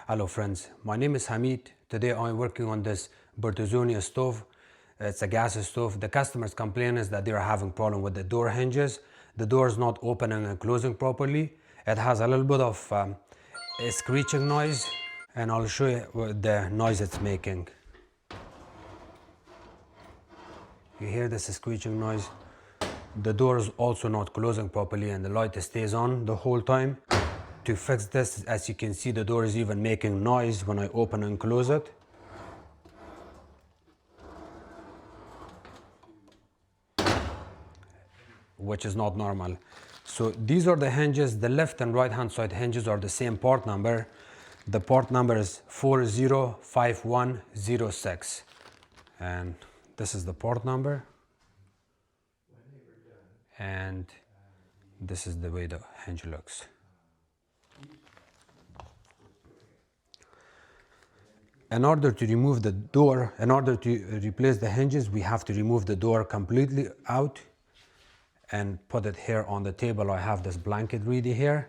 Hello friends, my name is Hamid. Today I'm working on this bertazzoni stove. It's a gas stove. The customers complain is that they are having problem with the door hinges. The door is not opening and closing properly. It has a little bit of a screeching noise, and I'll show you what the noise it's making. You hear this screeching noise? The door is also not closing properly and the light stays on the whole time. To fix this, as you can see, the door is even making noise when I open and close it. Which is not normal. So these are the hinges. The left and right hand side hinges are the same part number. The part number is 405106. And this is the part number. And this is the way the hinge looks. In order to remove the door, in order to replace the hinges, we have to remove the door completely out and put it here on the table. I have this blanket ready here.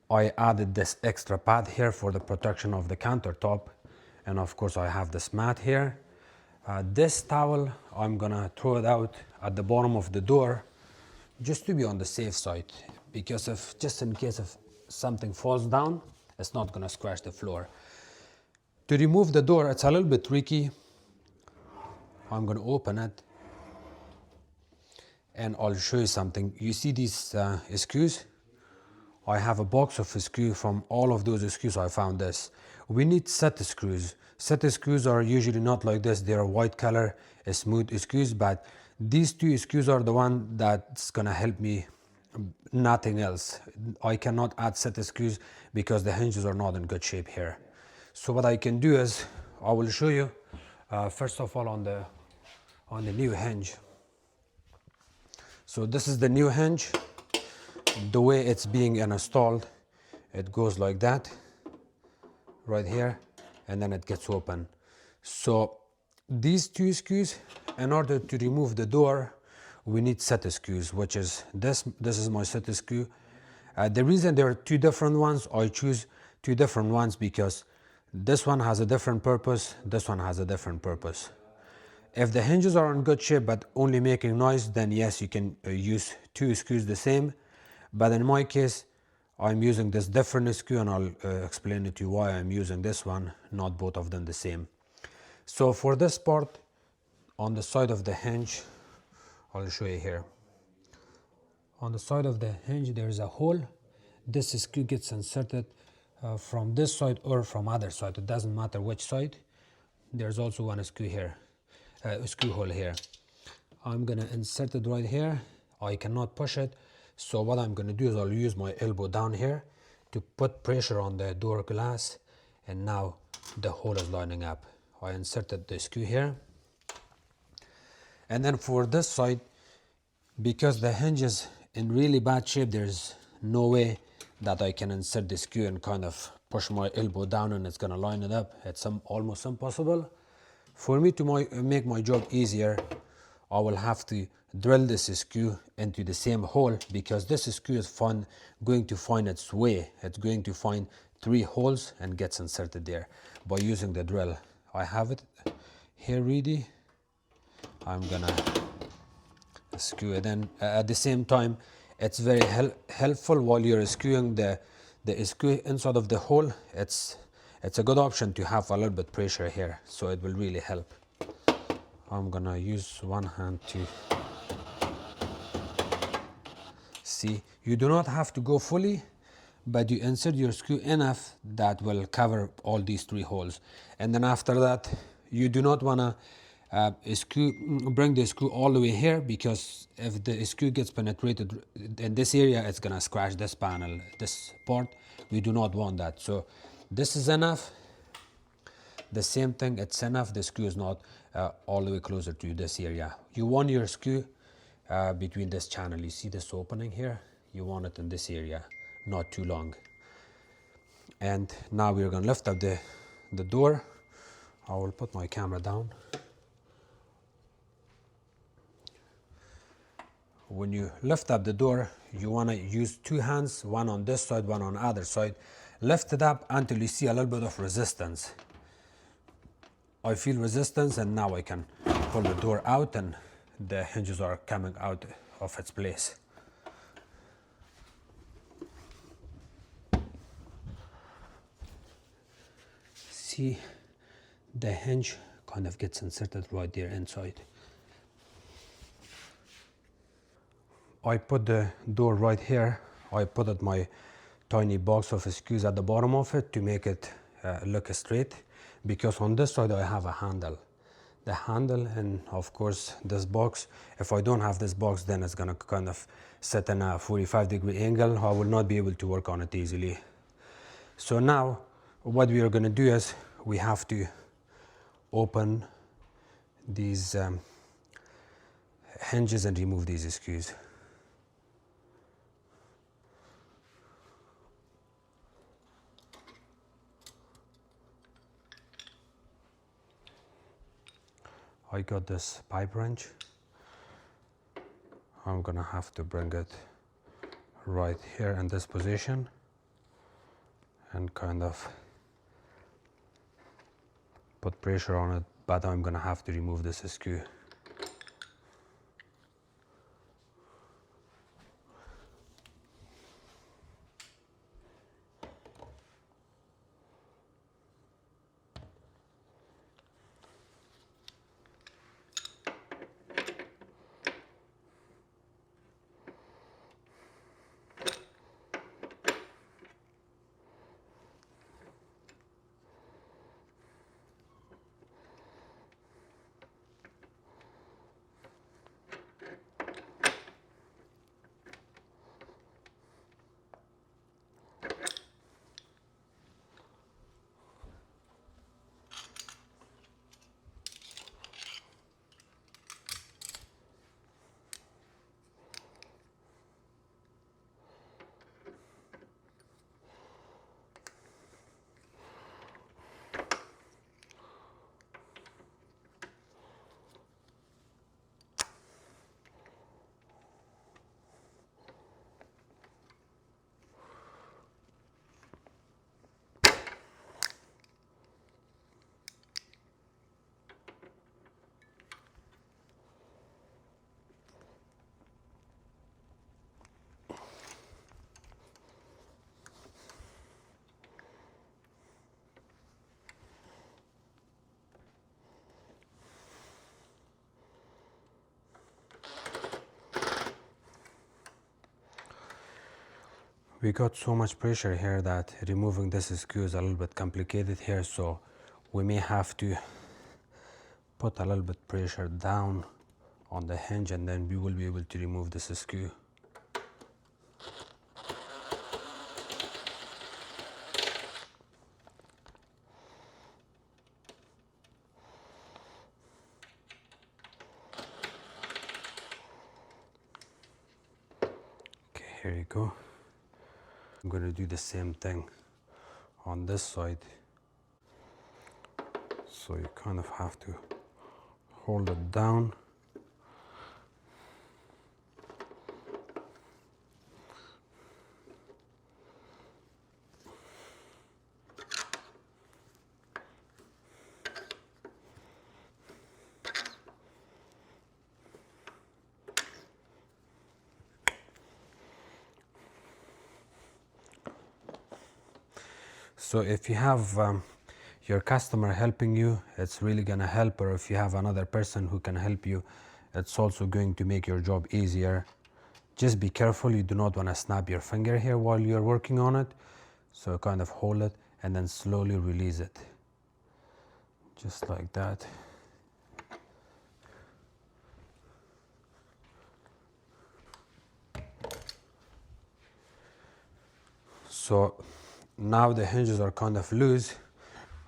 I added this extra pad here for the protection of the countertop. And of course I have this mat here. This towel, I'm gonna throw it out at the bottom of the door just to be on the safe side, because if just in case if something falls down, it's not gonna scratch the floor. To remove the door, it's a little bit tricky. I'm going to open it and I'll show you something. You see these screws? I have a box of screws. From all of those screws I found this. We need set screws. Set screws are usually not like this. They are white color, smooth screws, but these two screws are the one that's going to help me, nothing else. I cannot add set screws because the hinges are not in good shape here. So what I can do is, I will show you first of all on the new hinge. So this is the new hinge. The way it's being installed, it goes like that, right here, and then it gets open. So these two screws, in order to remove the door, we need set screws, which is this. This is my set screw. The reason there are two different ones, I choose two different ones because this one has a different purpose, this one has a different purpose. If the hinges are in good shape but only making noise, then yes, you can use two screws the same. But in my case, I'm using this different screw, and I'll explain to you why I'm using this one, not both of them the same. So for this part, on the side of the hinge, I'll show you here. On the side of the hinge, there is a hole. This screw gets inserted from this side or from other side. It doesn't matter which side. There's also one screw here, screw hole here. I'm gonna insert it right here. I cannot push it, so what I'm gonna do is I'll use my elbow down here to put pressure on the door glass, and now the hole is lining up. I inserted the screw here, and then for this side, because the hinge is in really bad shape, there's no way that I can insert the screw and kind of push my elbow down and it's gonna line it up. It's almost impossible. For me to make my job easier, I will have to drill this screw into the same hole, because this screw is going to find its way. It's going to find 3 holes and gets inserted there by using the drill. I have it here ready. I'm gonna screw it in. At the same time, it's very helpful while you're screwing the screw inside of the hole. It's a good option to have a little bit pressure here, so it will really help. I'm gonna use one hand to see. You do not have to go fully, but you insert your screw enough that will cover all these 3 holes. And then after that, you do not wanna bring the screw all the way here, because if the screw gets penetrated in this area, it's gonna scratch this panel, this part. We do not want that. So this is enough. The same thing, it's enough. The screw is not all the way closer to this area. You want your screw between this channel. You see this opening here? You want it in this area, not too long. And now we're gonna lift up the door. I will put my camera down. When you lift up the door, you want to use 2 hands, one on this side, one on the other side. Lift it up until you see a little bit of resistance. I feel resistance, and now I can pull the door out and the hinges are coming out of its place. See, the hinge kind of gets inserted right there inside. I put the door right here. I put it my tiny box of screws at the bottom of it to make it look straight, because on this side I have a handle. The handle, and of course this box, if I don't have this box, then it's gonna kind of set in a 45-degree angle. I will not be able to work on it easily. So now what we are gonna do is we have to open these hinges and remove these screws. I got this pipe wrench. I'm gonna have to bring it right here in this position and kind of put pressure on it, but I'm gonna have to remove this screw. We got so much pressure here that removing this screw is a little bit complicated here, so we may have to put a little bit pressure down on the hinge, and then we will be able to remove this screw. Okay, here you go. I'm going to do the same thing on this side. So you kind of have to hold it down. So if you have your customer helping you, it's really gonna help, or if you have another person who can help you, it's also going to make your job easier. Just be careful, you do not want to snap your finger here while you're working on it. So kind of hold it and then slowly release it. Just like that. So now the hinges are kind of loose.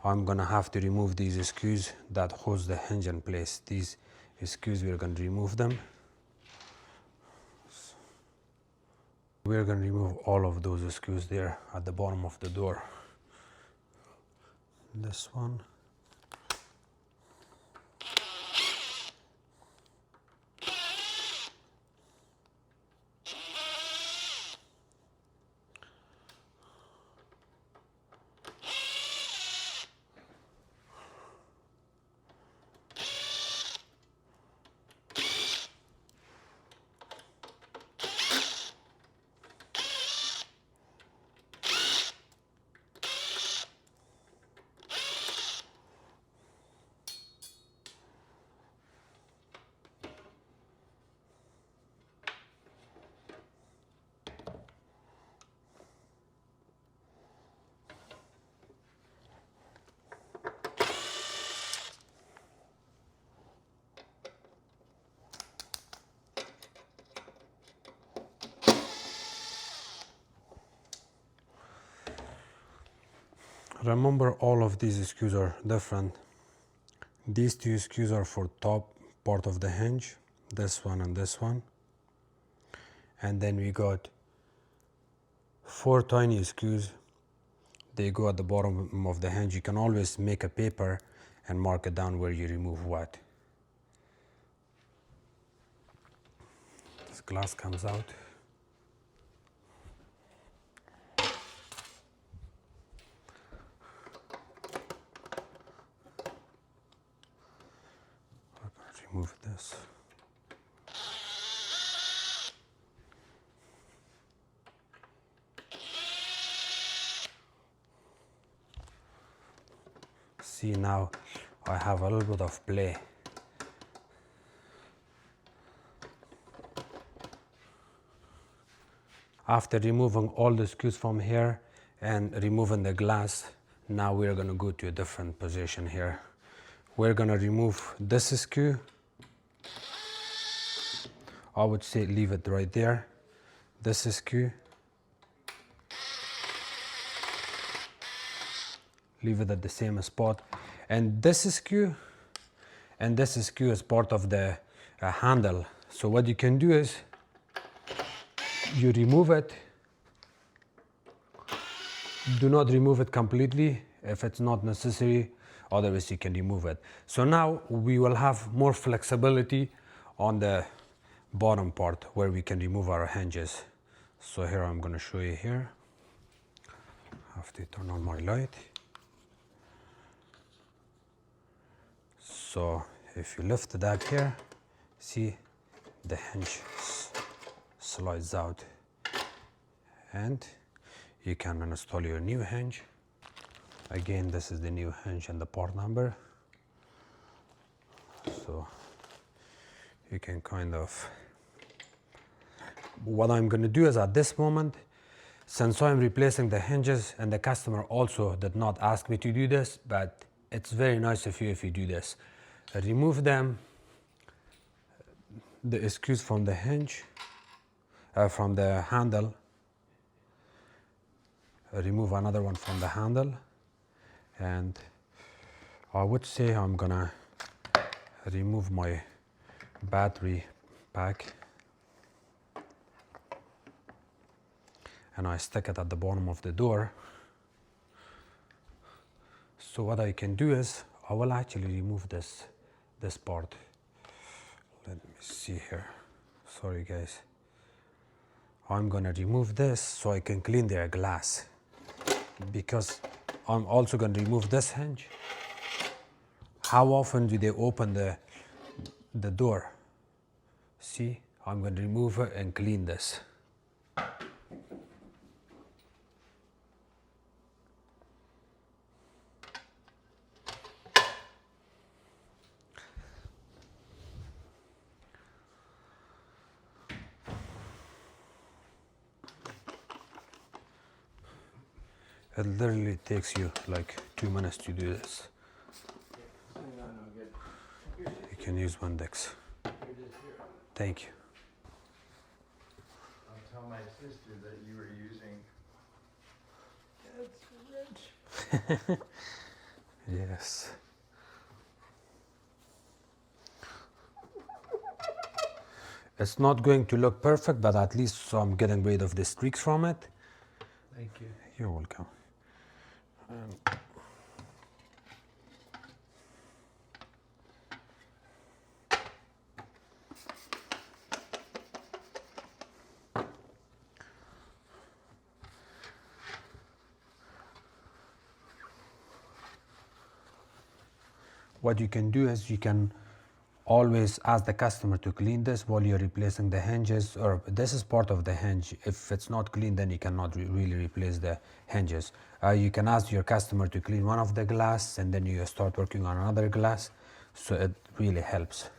I'm gonna have to remove these screws that holds the hinge in place. These screws, we're gonna remove them. We're gonna remove all of those screws there at the bottom of the door. This one. Remember, all of these screws are different. These two screws are for top part of the hinge, this one and this one. And then we got 4 tiny screws. They go at the bottom of the hinge. You can always make a paper and mark it down where you remove what. This glass comes out. I'm gonna remove this. See, now I have a little bit of play. After removing all the screws from here and removing the glass, now we're going to go to a different position here. We're going to remove this screw. I would say leave it right there. This screw. Leave it at the same spot. And this screw and this screw is part of the handle. So what you can do is you remove it. Do not remove it completely if it's not necessary, otherwise you can remove it. So now we will have more flexibility on the bottom part where we can remove our hinges. So here I'm going to show you here. I have to turn on my light. So if you lift that here, see the hinge slides out and you can install your new hinge. Again, this is the new hinge and the part number. So you can kind of, what I'm going to do is at this moment, since I'm replacing the hinges and the customer also did not ask me to do this, but it's very nice of you if you do this. Remove them, the screws from the hinge, from the handle. Remove another one from the handle, and I would say I'm gonna remove my battery pack and I stick it at the bottom of the door. So what I can do is I will actually remove this part. Let me see here. Sorry guys. I'm gonna remove this so I can clean their glass, because I'm also going to remove this hinge. How often do they open the door? See, I'm going to remove it and clean this. It literally takes you like 2 minutes to do this. You can use Windex. Thank you. I'll tell my sister that you were using. That's rich. Yes. It's not going to look perfect, but at least I'm getting rid of the streaks from it. Thank you. You're welcome. What you can do is you can always ask the customer to clean this while you're replacing the hinges, or this is part of the hinge. If it's not clean, then you cannot really replace the hinges. You can ask your customer to clean one of the glass and then you start working on another glass, so it really helps.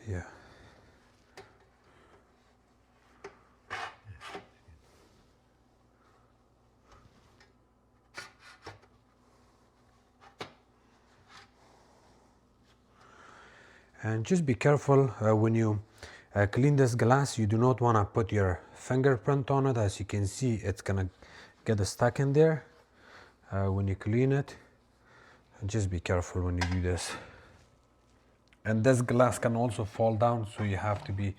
Yeah. And just be careful when you Clean this glass. You do not want to put your fingerprint on it. As you can see, it's gonna get stuck in there when you clean it. And just be careful when you do this. And this glass can also fall down, so you have to be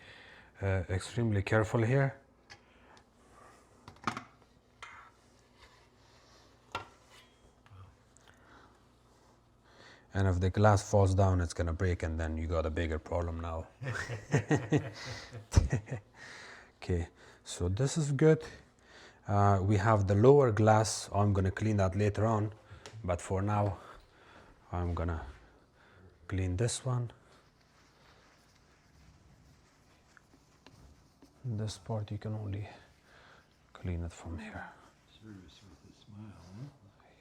extremely careful here. And if the glass falls down, it's gonna break, and then you got a bigger problem now. Okay, so this is good. We have the lower glass. I'm gonna clean that later on, but for now, I'm gonna clean this one. This part you can only clean it from here. Service with a smile,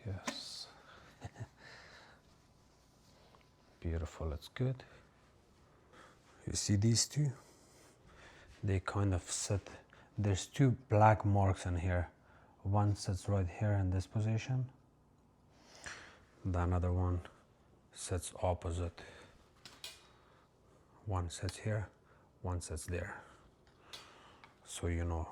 huh? Yes. Beautiful, it's good. You see these two? They kind of sit. There's two black marks in here. One sits right here in this position. The another one sits opposite. One sits here, one sits there. So you know.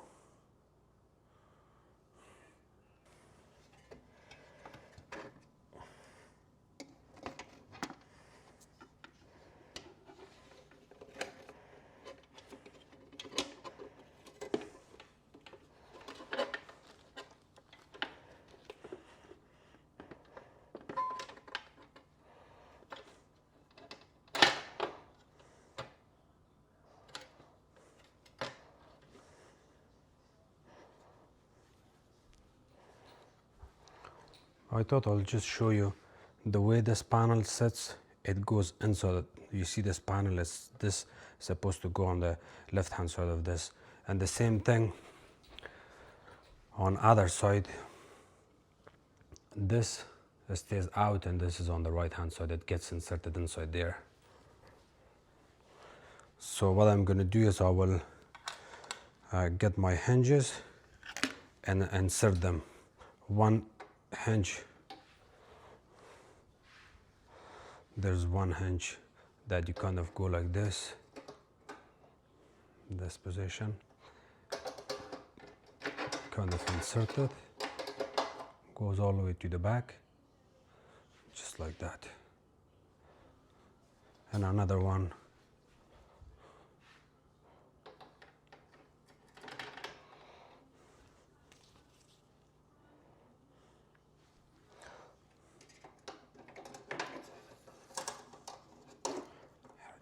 I thought I'll just show you the way this panel sits. It goes inside. You see this panel is this supposed to go on the left hand side of this, and the same thing on other side. This stays out and this is on the right hand side. It gets inserted inside there. So what I'm going to do is I will get my hinges and insert them. One hinge, there's one hinge that you kind of go like this position, kind of insert it, goes all the way to the back, just like that. And another one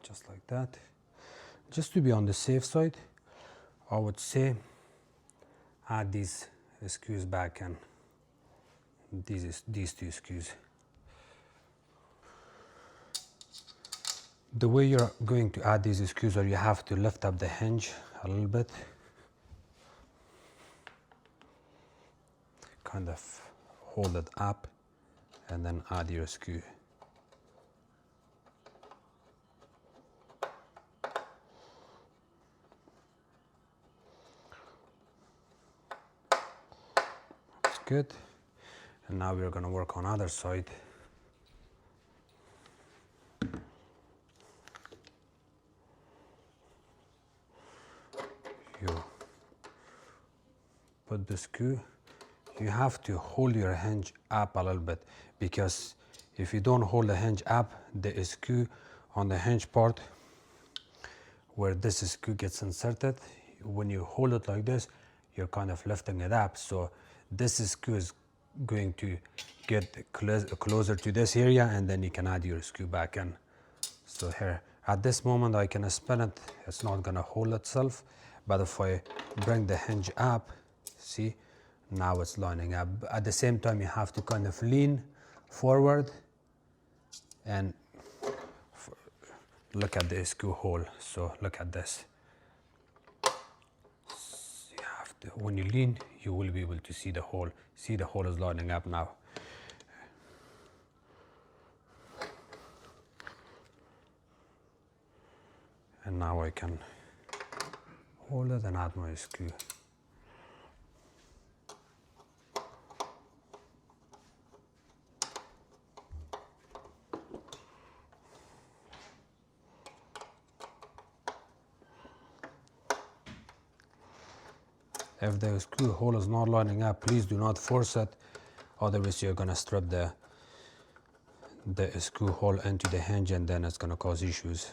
just like that. Just to be on the safe side, I would say add these screws back and these two screws. The way you're going to add these screws, or you have to lift up the hinge a little bit, kind of hold it up and then add your screw. That's good. And now we're going to work on other side. You put the screw. You have to hold your hinge up a little bit, because if you don't hold the hinge up, the screw on the hinge part where this screw gets inserted, when you hold it like this, you're kind of lifting it up. So this screw is going to get closer to this area, and then you can add your screw back in. So here, at this moment, I can spin it. It's not going to hold itself. But if I bring the hinge up, see, now it's lining up. At the same time, you have to kind of lean forward and look at the screw hole. So look at this. You have to, when you lean, you will be able to see the hole. See, the hole is lining up now. And now I can hold it and add my screw. If the screw hole is not lining up, please do not force it, otherwise you're gonna strip the screw hole into the hinge and then it's gonna cause issues.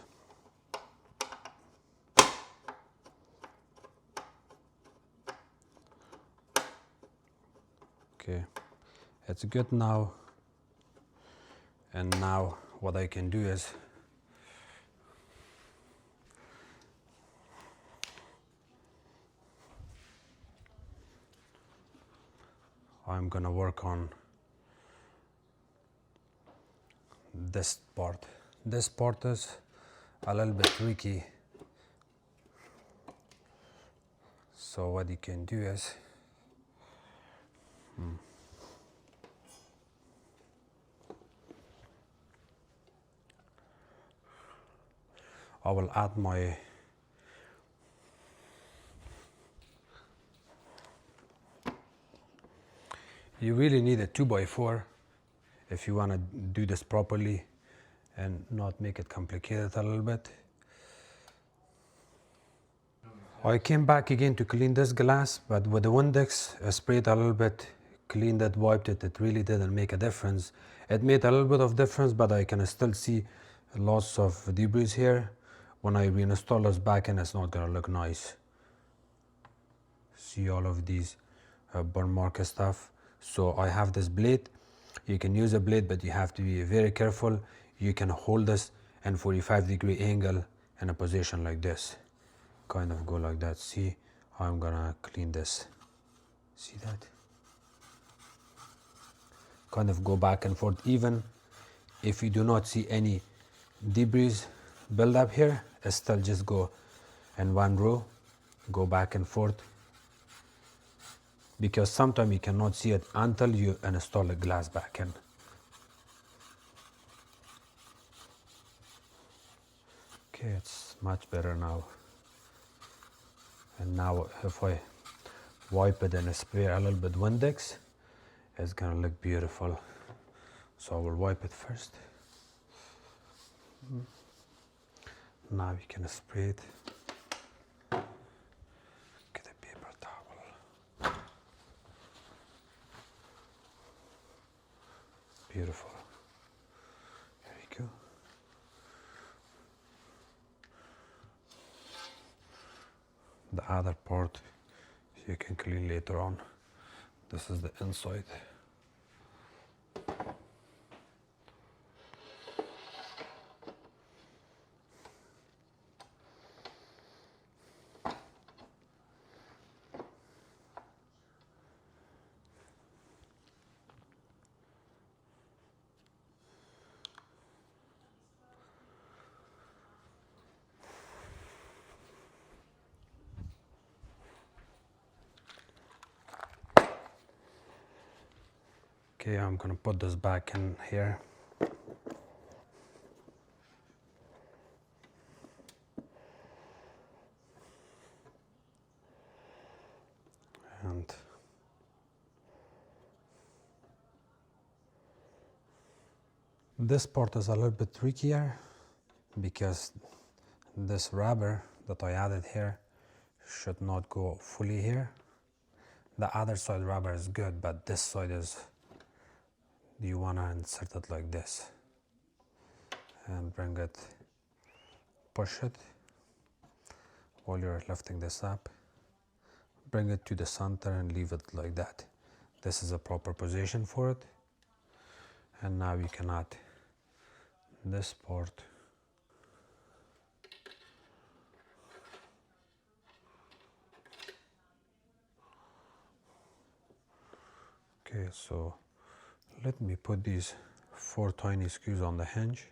Okay, it's good now. And now what I can do is I'm gonna work on this part. This part is a little bit tricky. So what you can do is I will add my you really need a 2x4 if you want to do this properly and not make it complicated a little bit. I came back again to clean this glass, but with the Windex I sprayed a little bit, cleaned it, wiped it. It really didn't make a difference. It made a little bit of difference, but I can still see lots of debris here. When I reinstall this back in, it's not gonna look nice. See all of these burn mark stuff. So I have this blade. You can use a blade, but you have to be very careful. You can hold this in 45-degree angle in a position like this. Kind of go like that. See how I'm gonna clean this. See that? Kind of go back and forth. Even if you do not see any debris build up here, still just go in one row, go back and forth, because sometimes you cannot see it until you install the glass back in. Okay, it's much better now. And now if I wipe it and spray a little bit Windex, it's gonna look beautiful. So I will wipe it first. Now you can spray it. Get a paper towel. Beautiful. There you go. The other part you can clean later on. This is the inside. Okay, I'm gonna put this back in here. And this part is a little bit trickier because this rubber that I added here should not go fully here. The other side rubber is good, but this side is, you want to insert it like this and bring it, push it while you're lifting this up, bring it to the center and leave it like that. This is a proper position for it. And now you can add this part. Okay, so let me put these 4 tiny screws on the hinge.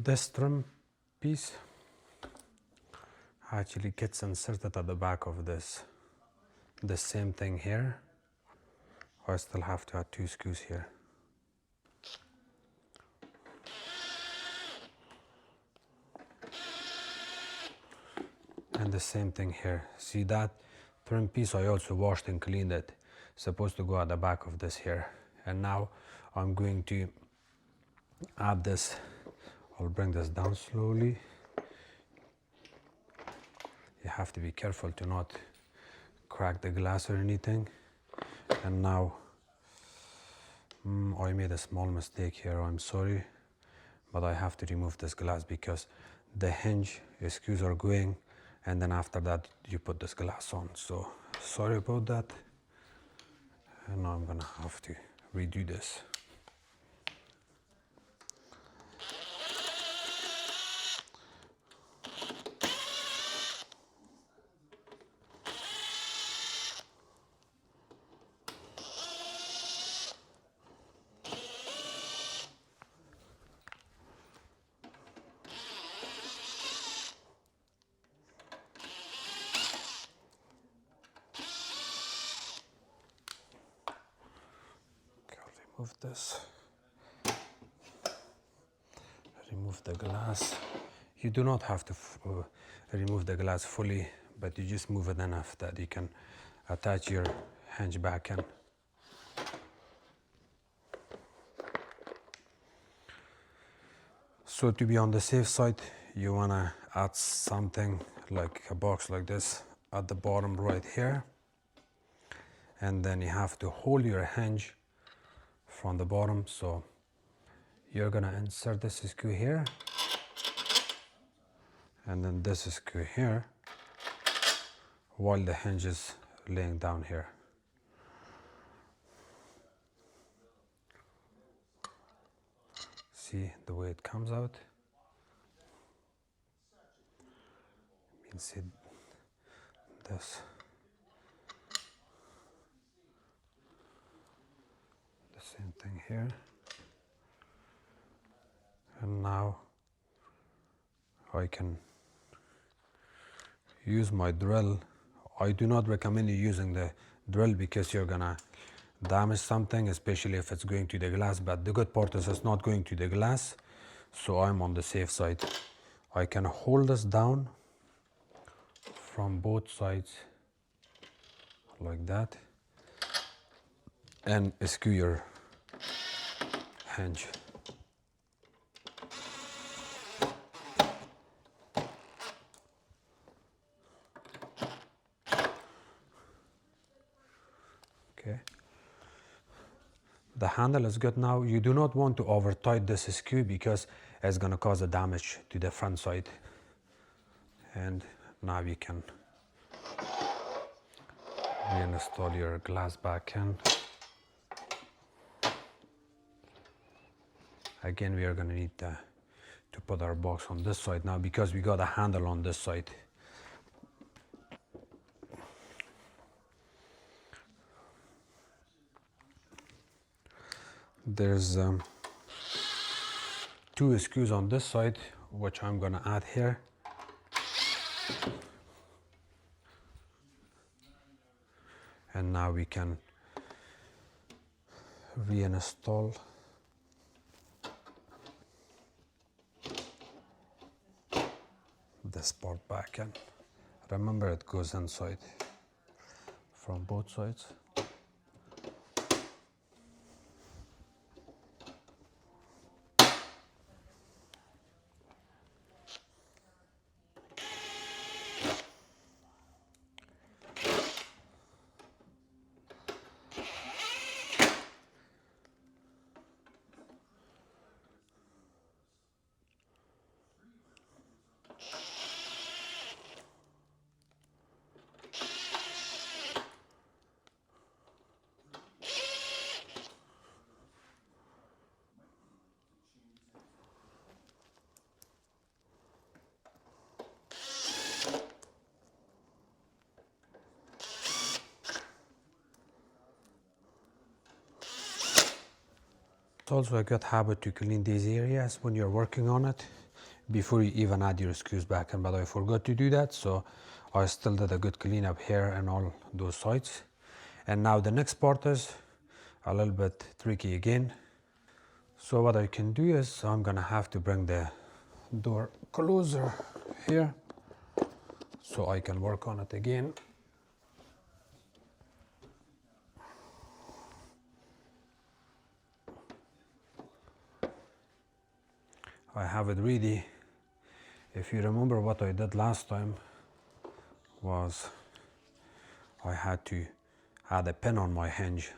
This trim piece actually gets inserted at the back of this. The same thing here. I still have to add 2 screws here. And the same thing here. See that trim piece, I also washed and cleaned it. Supposed to go at the back of this here. And now I'm going to add this. I'll bring this down slowly. You have to be careful to not crack the glass or anything. And now I made a small mistake here, I'm sorry, but I have to remove this glass because the hinge screws are going, and then after that you put this glass on. So sorry about that, and now I'm gonna have to redo this. Remove this, remove the glass. You do not have to remove the glass fully, but you just move it enough that you can attach your hinge back in. So to be on the safe side, you want to add something like a box like this at the bottom right here, and then you have to hold your hinge from the bottom. So you're gonna insert this screw here, and then this screw here, while the hinge is laying down here. See the way it comes out? You can see this. The same thing here. And now I can use my drill. I do not recommend you using the drill because you're gonna damage something, especially if it's going to the glass, but the good part is it's not going to the glass, so I'm on the safe side. I can hold this down from both sides like that and screw your hinge. Okay. The handle is good now. You do not want to over tight this screw because it's going to cause a damage to the front side. And now you can reinstall your glass back in. Again, we are going to need to put our box on this side now because we got a handle on this side. There's 2 screws on this side, which I'm going to add here. And now we can reinstall this part back in. Remember, it goes inside from both sides. It's also a good habit to clean these areas when you're working on it. before you even add your screws back in, but I forgot to do that, so I still did a good cleanup here and all those sides. And now the next part is a little bit tricky again. So what I can do is I'm gonna have to bring the door closer here so I can work on it again. I have it ready. If you remember, what I did last time was I had to add a pin on my hinge.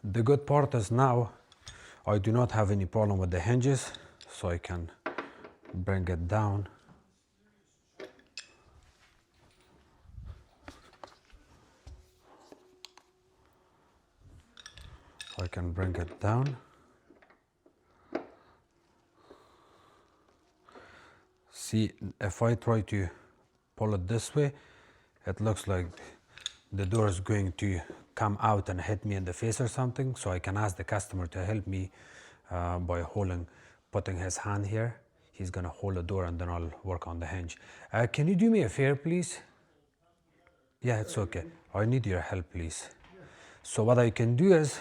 The good part is now I do not have any problem with the hinges, so I can bring it down. I can bring it down. See, if I try to pull it this way, it looks like the door is going to come out and hit me in the face or something, so I can ask the customer to help me by putting his hand here. He's gonna hold the door and then I'll work on the hinge. Can you do me a favor, please? Yeah, it's okay. I need your help, please. So what I can do is,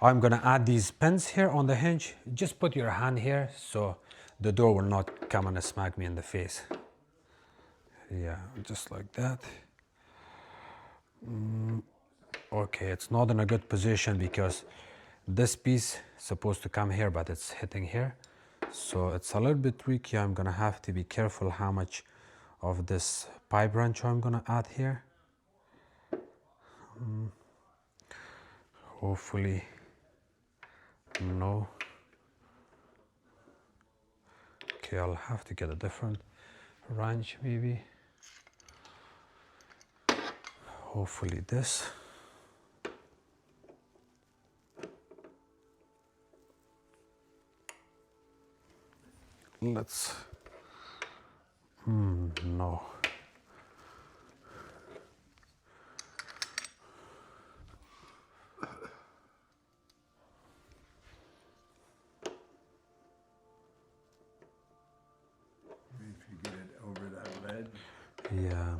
I'm gonna add these pins here on the hinge. Just put your hand here so the door will not come and smack me in the face. Yeah, just like that. Okay, it's not in a good position because this piece is supposed to come here, but it's hitting here. So it's a little bit tricky. I'm gonna have to be careful how much of this pipe wrench I'm gonna add here. Hopefully, no. Okay, I'll have to get a different wrench maybe. Hopefully this. Let's, no. If you get it over that ledge. Yeah.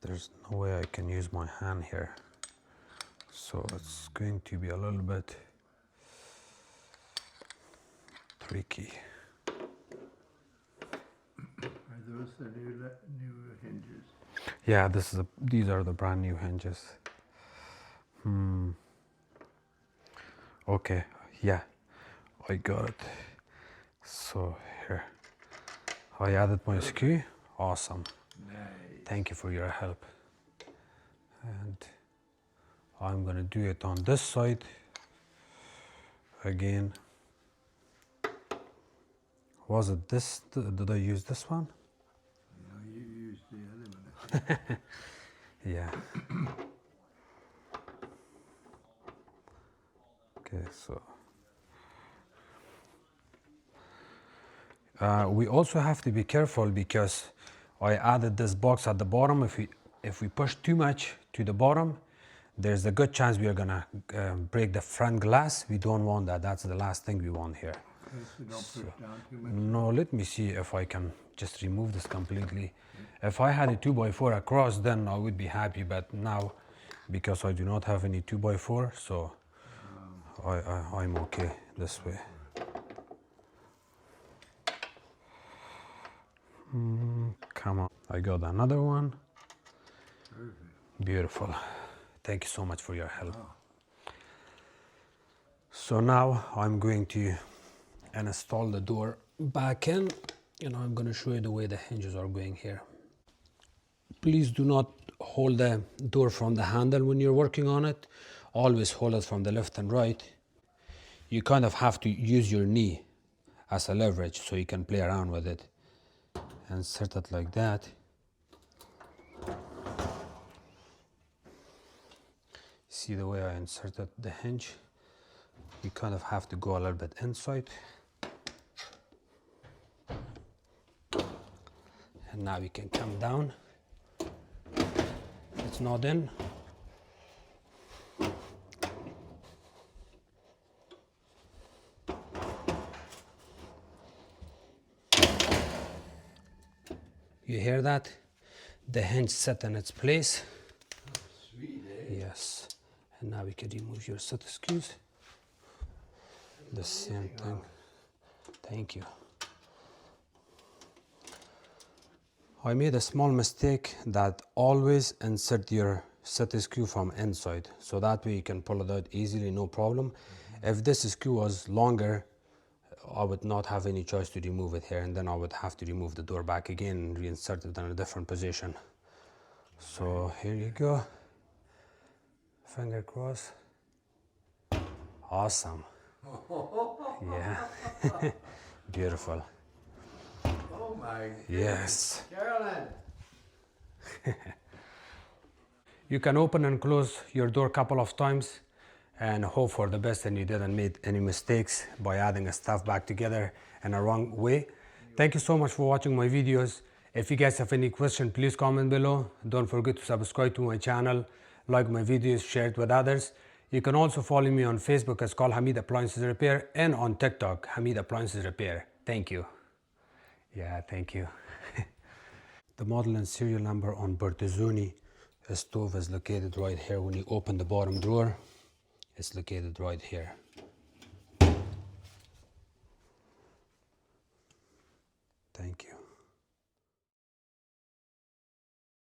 There's no way I can use my hand here. So it's going to be a little bit tricky. Are those the new hinges? Yeah, these are the brand new hinges. Okay, yeah, I got it. So here, I added my screw. Awesome. Nice. Thank you for your help. And I'm gonna do it on this side again. Was it this? Did I use this one? No, you used the other one. Yeah. Okay, so we also have to be careful because I added this box at the bottom. If we push too much to the bottom, there's a good chance we are gonna break the front glass. We don't want that. That's the last thing we want here. Okay, so don't push down too much. No, let me see if I can just remove this completely. If I had a 2x4 across, then I would be happy, but now, because I do not have any 2x4, so I'm okay this way. Come on, I got another one. Perfect. Beautiful. Thank you so much for your help. So now I'm going to install the door back in, and I'm going to show you the way the hinges are going here. Please do not hold the door from the handle when you're working on it. Always hold it from the left and right. You kind of have to use your knee as a leverage so you can play around with it. Insert it like that. See the way I inserted the hinge? You kind of have to go a little bit inside. And now we can come down. It's not in. You hear that? The hinge set in its place. Sweet, eh? Yes. And now we can remove your set screws. The same thing. Thank you. I made a small mistake that always insert your set screw from inside, so that way you can pull it out easily, no problem. If this screw was longer, I would not have any choice to remove it here, and then I would have to remove the door back again and reinsert it in a different position. So here you go. Finger crossed. Awesome. Yeah. Beautiful. Oh my goodness. Yes. Carolyn. You can open and close your door a couple of times and hope for the best and you didn't make any mistakes by adding stuff back together in a wrong way. Thank you so much for watching my videos. If you guys have any question, please comment below. Don't forget to subscribe to my channel, like my videos, share it with others. You can also follow me on Facebook as called Hamid Appliances Repair and on TikTok, Hamid Appliances Repair. Thank you. Yeah, thank you. The model and serial number on bertazzoni stove is located right here. When you open the bottom drawer, it's located right here. Thank you.